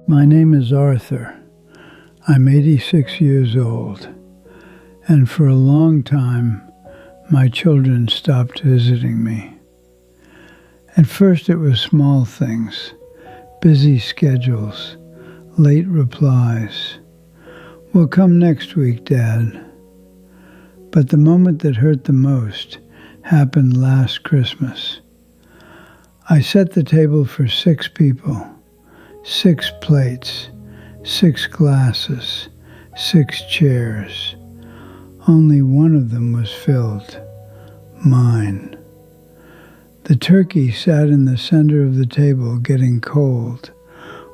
My name is Arthur. I'm 86 years old, and for a long time, my children stopped visiting me. At first it was small things, busy schedules, late replies. "We'll come next week, Dad." But the moment that hurt the most happened last Christmas. I set the table for 6 people, 6 plates, 6 glasses, 6 chairs. Only one of them was filled, mine. The turkey sat in the center of the table getting cold,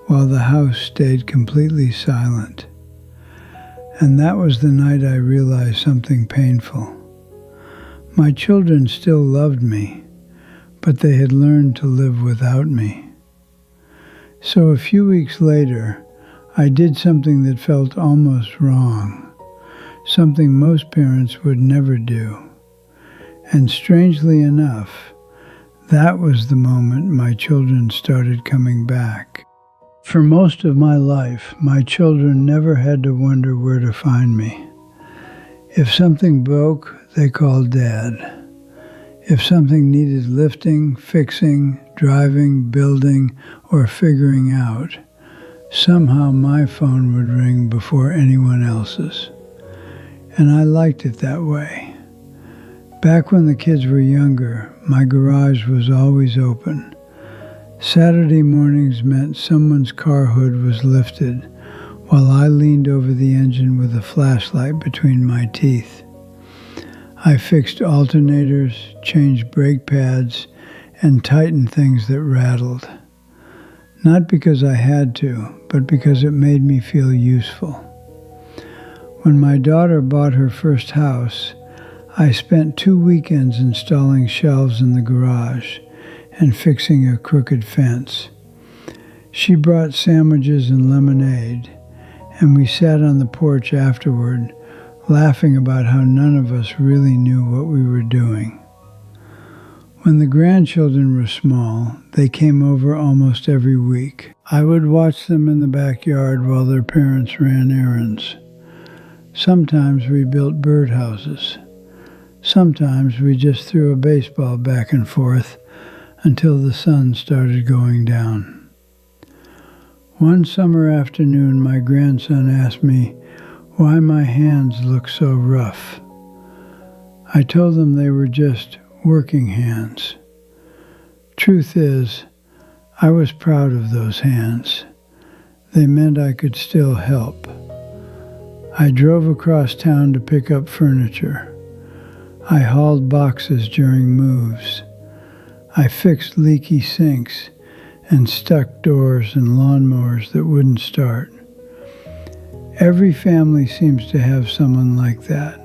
while the house stayed completely silent. And that was the night I realized something painful. My children still loved me, but they had learned to live without me. So a few weeks later, I did something that felt almost wrong, something most parents would never do. And strangely enough, that was the moment my children started coming back. For most of my life, my children never had to wonder where to find me. If something broke, they called Dad. If something needed lifting, fixing, driving, building, or figuring out, somehow my phone would ring before anyone else's. And I liked it that way. Back when the kids were younger, my garage was always open. Saturday mornings meant someone's car hood was lifted while I leaned over the engine with a flashlight between my teeth. I fixed alternators, changed brake pads, and tightened things that rattled. Not because I had to, but because it made me feel useful. When my daughter bought her first house, I spent 2 weekends installing shelves in the garage and fixing a crooked fence. She brought sandwiches and lemonade, and we sat on the porch afterward, laughing about how none of us really knew what we were doing. When the grandchildren were small, they came over almost every week. I would watch them in the backyard while their parents ran errands. Sometimes we built birdhouses. Sometimes we just threw a baseball back and forth until the sun started going down. One summer afternoon, my grandson asked me why my hands looked so rough. I told him they were just working hands. Truth is, I was proud of those hands. They meant I could still help. I drove across town to pick up furniture. I hauled boxes during moves. I fixed leaky sinks and stuck doors and lawnmowers that wouldn't start. Every family seems to have someone like that.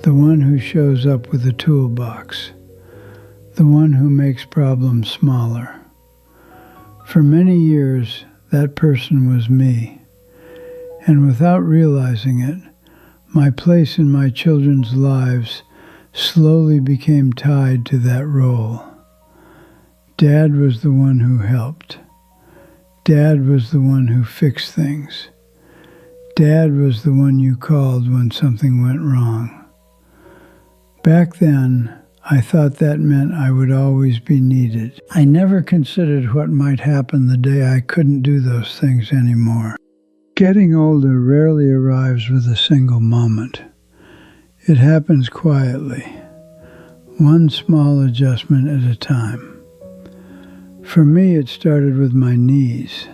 The one who shows up with a toolbox. The one who makes problems smaller. For many years, that person was me. And without realizing it, my place in my children's lives slowly became tied to that role. Dad was the one who helped. Dad was the one who fixed things. Dad was the one you called when something went wrong. Back then, I thought that meant I would always be needed. I never considered what might happen the day I couldn't do those things anymore. Getting older rarely arrives with a single moment. It happens quietly, one small adjustment at a time. For me, it started with my knees.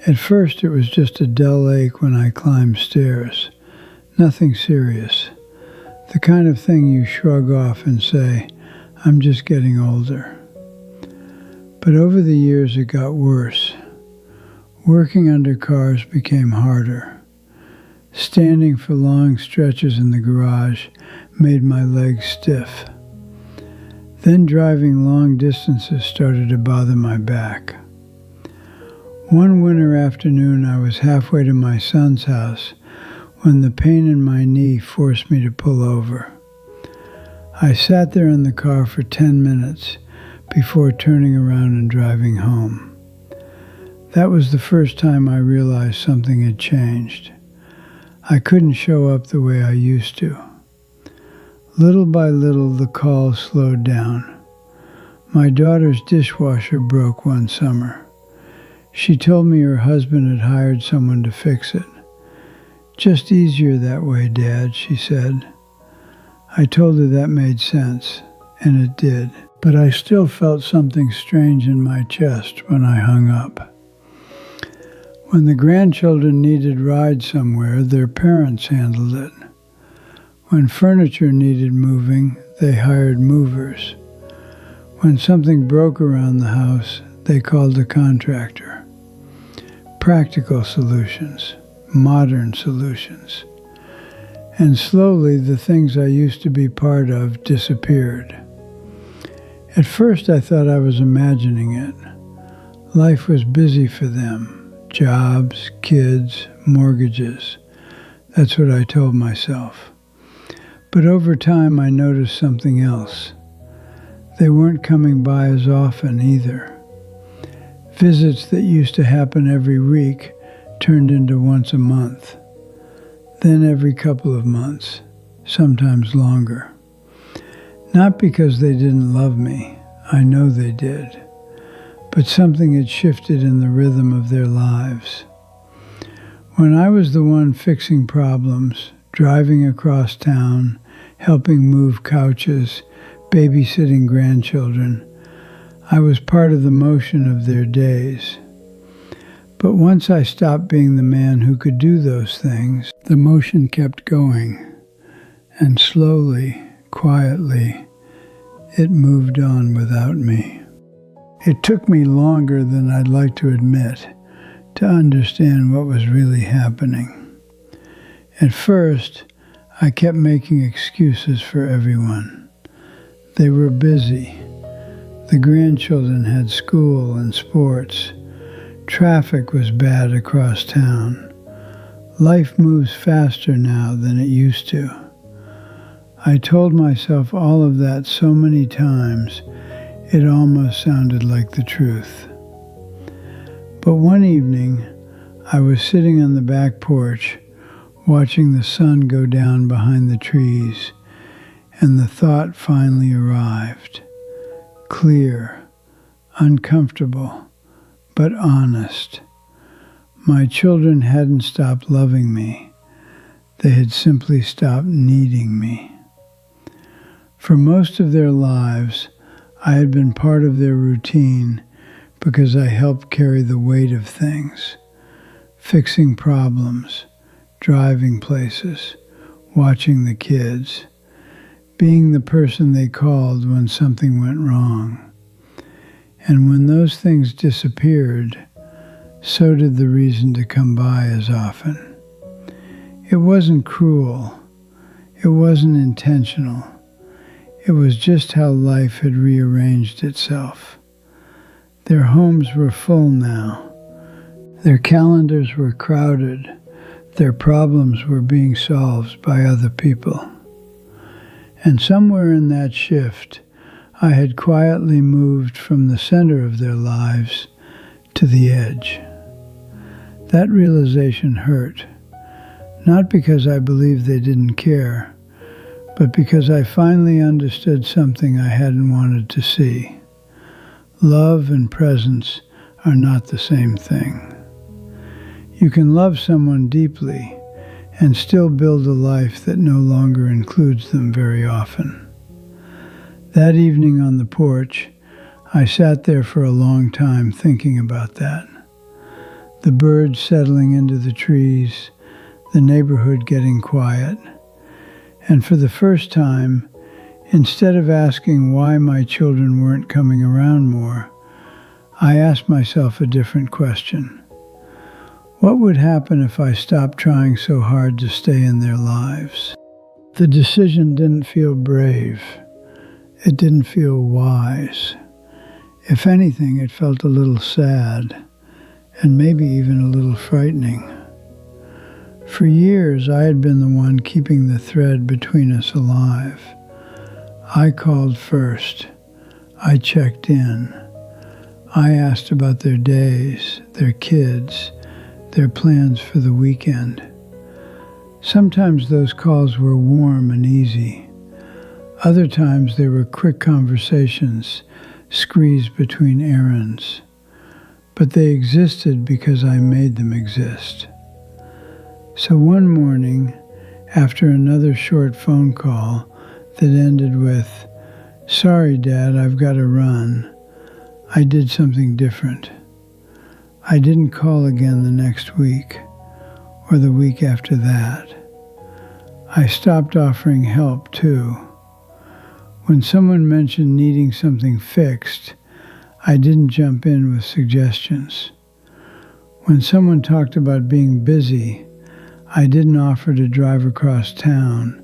At first, it was just a dull ache when I climbed stairs. Nothing serious. The kind of thing you shrug off and say, "I'm just getting older." But over the years, it got worse. Working under cars became harder. Standing for long stretches in the garage made my legs stiff. Then driving long distances started to bother my back. One winter afternoon, I was halfway to my son's house when the pain in my knee forced me to pull over. I sat there in the car for 10 minutes before turning around and driving home. That was the first time I realized something had changed. I couldn't show up the way I used to. Little by little, the calls slowed down. My daughter's dishwasher broke one summer. She told me her husband had hired someone to fix it. "Just easier that way, Dad," she said. I told her that made sense, and it did. But I still felt something strange in my chest when I hung up. When the grandchildren needed rides somewhere, their parents handled it. When furniture needed moving, they hired movers. When something broke around the house, they called a contractor. Practical solutions, modern solutions. And slowly the things I used to be part of disappeared. At first I thought I was imagining it. Life was busy for them. Jobs, kids, mortgages. That's what I told myself. But over time I noticed something else. They weren't coming by as often either. Visits that used to happen every week turned into once a month, then every couple of months, sometimes longer. Not because they didn't love me, I know they did, but something had shifted in the rhythm of their lives. When I was the one fixing problems, driving across town, helping move couches, babysitting grandchildren, I was part of the motion of their days. But once I stopped being the man who could do those things, the motion kept going, and slowly, quietly, it moved on without me. It took me longer than I'd like to admit to understand what was really happening. At first, I kept making excuses for everyone. They were busy. The grandchildren had school and sports. Traffic was bad across town. Life moves faster now than it used to. I told myself all of that so many times, it almost sounded like the truth. But one evening, I was sitting on the back porch, watching the sun go down behind the trees, and the thought finally arrived. Clear, uncomfortable, but honest. My children hadn't stopped loving me. They had simply stopped needing me. For most of their lives, I had been part of their routine because I helped carry the weight of things, fixing problems, driving places, watching the kids, being the person they called when something went wrong. And when those things disappeared, so did the reason to come by as often. It wasn't cruel. It wasn't intentional. It was just how life had rearranged itself. Their homes were full now. Their calendars were crowded. Their problems were being solved by other people. And somewhere in that shift, I had quietly moved from the center of their lives to the edge. That realization hurt, not because I believed they didn't care, but because I finally understood something I hadn't wanted to see. Love and presence are not the same thing. You can love someone deeply and still build a life that no longer includes them very often. That evening on the porch, I sat there for a long time thinking about that. The birds settling into the trees, the neighborhood getting quiet. And for the first time, instead of asking why my children weren't coming around more, I asked myself a different question. What would happen if I stopped trying so hard to stay in their lives? The decision didn't feel brave. It didn't feel wise. If anything, it felt a little sad, and maybe even a little frightening. For years, I had been the one keeping the thread between us alive. I called first. I checked in. I asked about their days, their kids, their plans for the weekend. Sometimes those calls were warm and easy. Other times they were quick conversations, squeezed between errands. But they existed because I made them exist. So one morning, after another short phone call that ended with, "Sorry, Dad, I've got to run," I did something different. I didn't call again the next week or the week after that. I stopped offering help too. When someone mentioned needing something fixed, I didn't jump in with suggestions. When someone talked about being busy, I didn't offer to drive across town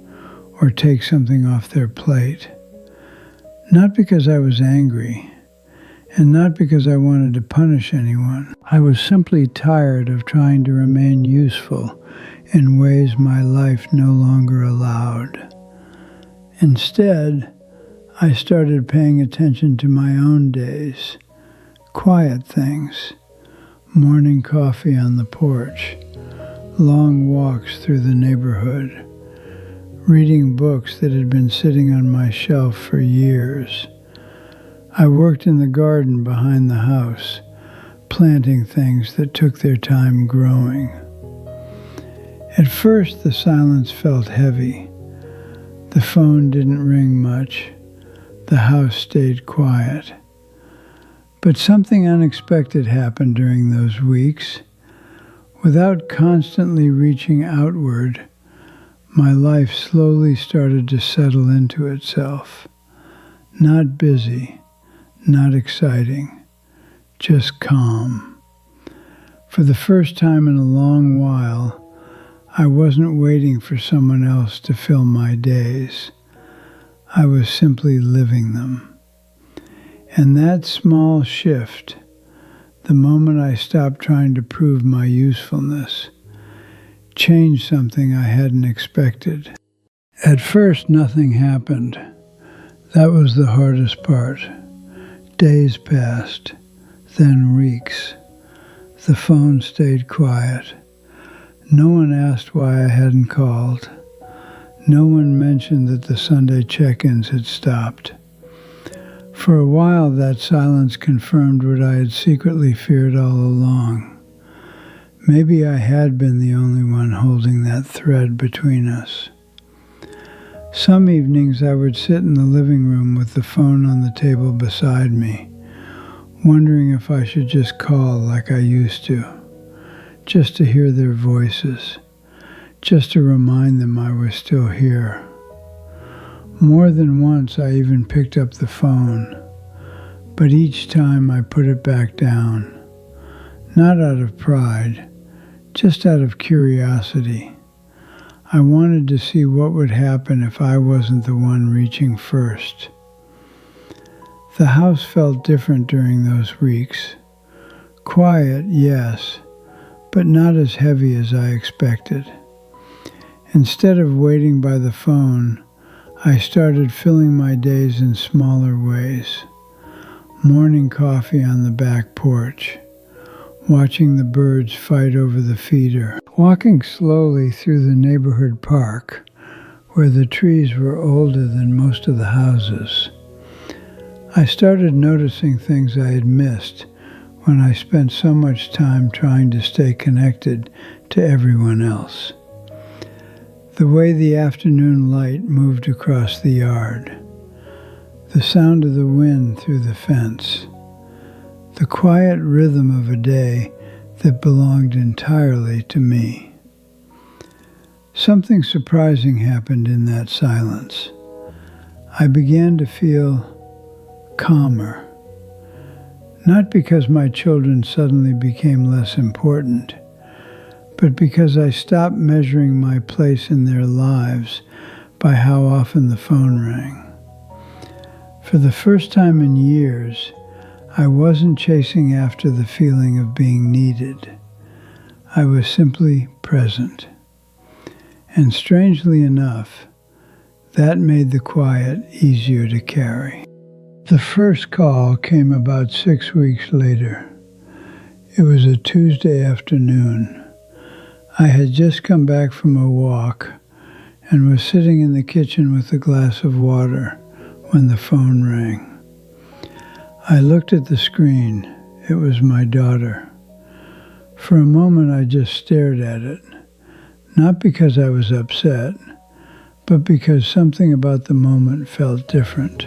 or take something off their plate. Not because I was angry, and not because I wanted to punish anyone. I was simply tired of trying to remain useful in ways my life no longer allowed. Instead, I started paying attention to my own days, quiet things, morning coffee on the porch, long walks through the neighborhood, reading books that had been sitting on my shelf for years. I worked in the garden behind the house, planting things that took their time growing. At first, the silence felt heavy. The phone didn't ring much. The house stayed quiet. But something unexpected happened during those weeks. Without constantly reaching outward, my life slowly started to settle into itself. Not busy, not exciting, just calm. For the first time in a long while, I wasn't waiting for someone else to fill my days. I was simply living them. And that small shift, the moment I stopped trying to prove my usefulness, changed something I hadn't expected. At first, nothing happened. That was the hardest part. Days passed, then weeks. The phone stayed quiet. No one asked why I hadn't called. No one mentioned that the Sunday check-ins had stopped. For a while, that silence confirmed what I had secretly feared all along. Maybe I had been the only one holding that thread between us. Some evenings I would sit in the living room with the phone on the table beside me, wondering if I should just call like I used to, just to hear their voices, just to remind them I was still here. More than once I even picked up the phone, but each time I put it back down, not out of pride, just out of curiosity. I wanted to see what would happen if I wasn't the one reaching first. The house felt different during those weeks. Quiet, yes, but not as heavy as I expected. Instead of waiting by the phone, I started filling my days in smaller ways. Morning coffee on the back porch, watching the birds fight over the feeder, walking slowly through the neighborhood park where the trees were older than most of the houses. I started noticing things I had missed when I spent so much time trying to stay connected to everyone else. The way the afternoon light moved across the yard, the sound of the wind through the fence, the quiet rhythm of a day that belonged entirely to me. Something surprising happened in that silence. I began to feel calmer, not because my children suddenly became less important, but because I stopped measuring my place in their lives by how often the phone rang. For the first time in years, I wasn't chasing after the feeling of being needed. I was simply present. And strangely enough, that made the quiet easier to carry. The first call came about 6 weeks later. It was a Tuesday afternoon. I had just come back from a walk and was sitting in the kitchen with a glass of water when the phone rang. I looked at the screen. It was my daughter. For a moment I just stared at it, not because I was upset, but because something about the moment felt different.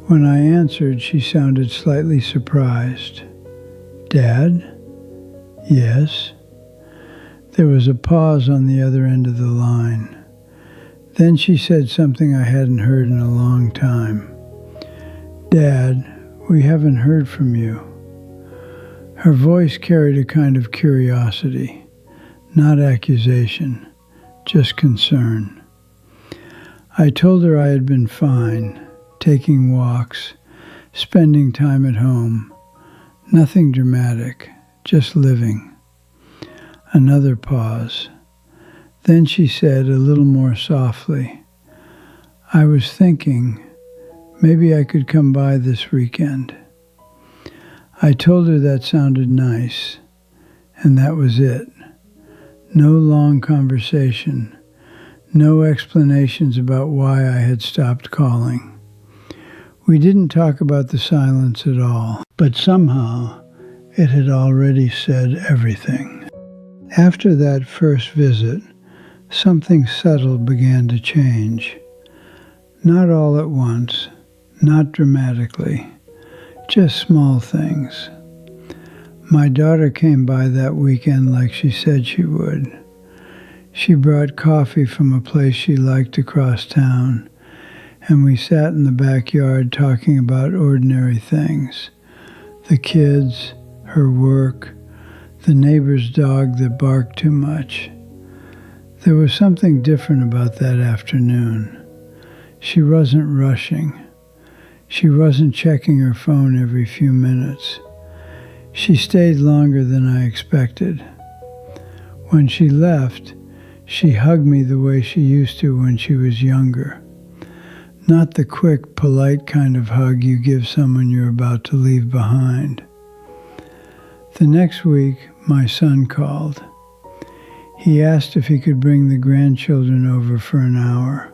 When I answered, she sounded slightly surprised. "Dad?" "Yes." There was a pause on the other end of the line. Then she said something I hadn't heard in a long time. "Dad, we haven't heard from you." Her voice carried a kind of curiosity, not accusation, just concern. I told her I had been fine, taking walks, spending time at home. Nothing dramatic, just living. Another pause. Then she said a little more softly, "I was thinking maybe I could come by this weekend." I told her that sounded nice, and that was it. No long conversation, no explanations about why I had stopped calling. We didn't talk about the silence at all, but somehow it had already said everything. After that first visit, something subtle began to change. Not all at once, not dramatically, just small things. My daughter came by that weekend like she said she would. She brought coffee from a place she liked across town, and we sat in the backyard talking about ordinary things. The kids, her work, the neighbor's dog that barked too much. There was something different about that afternoon. She wasn't rushing. She wasn't checking her phone every few minutes. She stayed longer than I expected. When she left, she hugged me the way she used to when she was younger. Not the quick, polite kind of hug you give someone you're about to leave behind. The next week, my son called. He asked if he could bring the grandchildren over for an hour.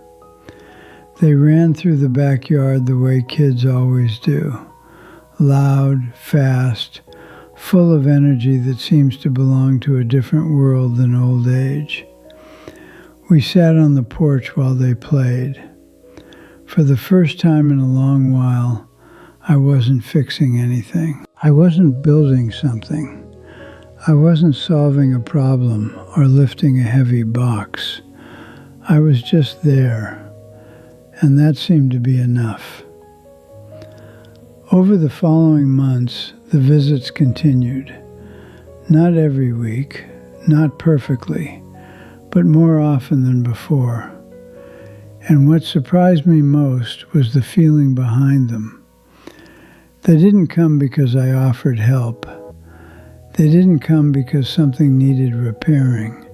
They ran through the backyard the way kids always do, loud, fast, full of energy that seems to belong to a different world than old age. We sat on the porch while they played. For the first time in a long while, I wasn't fixing anything. I wasn't building something. I wasn't solving a problem or lifting a heavy box. I was just there, and that seemed to be enough. Over the following months, the visits continued. Not every week, not perfectly, but more often than before. And what surprised me most was the feeling behind them. They didn't come because I offered help. They didn't come because something needed repairing.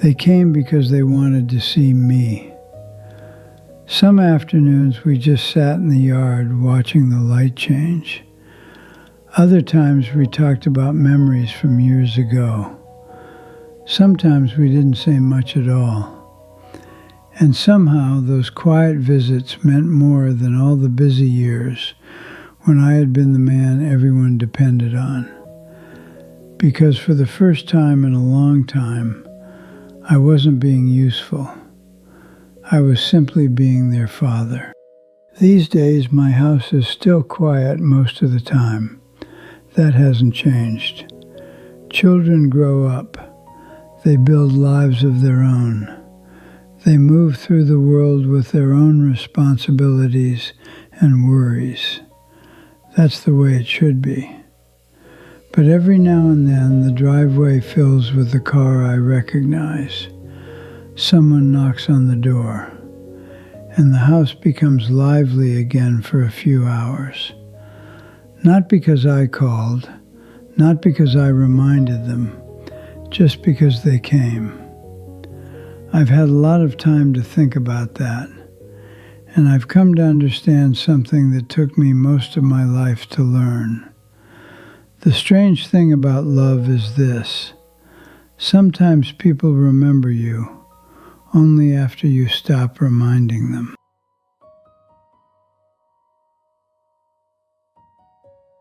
They came because they wanted to see me. Some afternoons we just sat in the yard watching the light change. Other times we talked about memories from years ago. Sometimes we didn't say much at all. And somehow those quiet visits meant more than all the busy years when I had been the man everyone depended on. Because for the first time in a long time, I wasn't being useful. I was simply being their father. These days, my house is still quiet most of the time. That hasn't changed. Children grow up. They build lives of their own. They move through the world with their own responsibilities and worries. That's the way it should be. But every now and then the driveway fills with a car I recognize. Someone knocks on the door, and the house becomes lively again for a few hours. Not because I called, not because I reminded them, just because they came. I've had a lot of time to think about that, And I've come to understand something that took me most of my life to learn. The strange thing about love is this: sometimes people remember you only after you stop reminding them.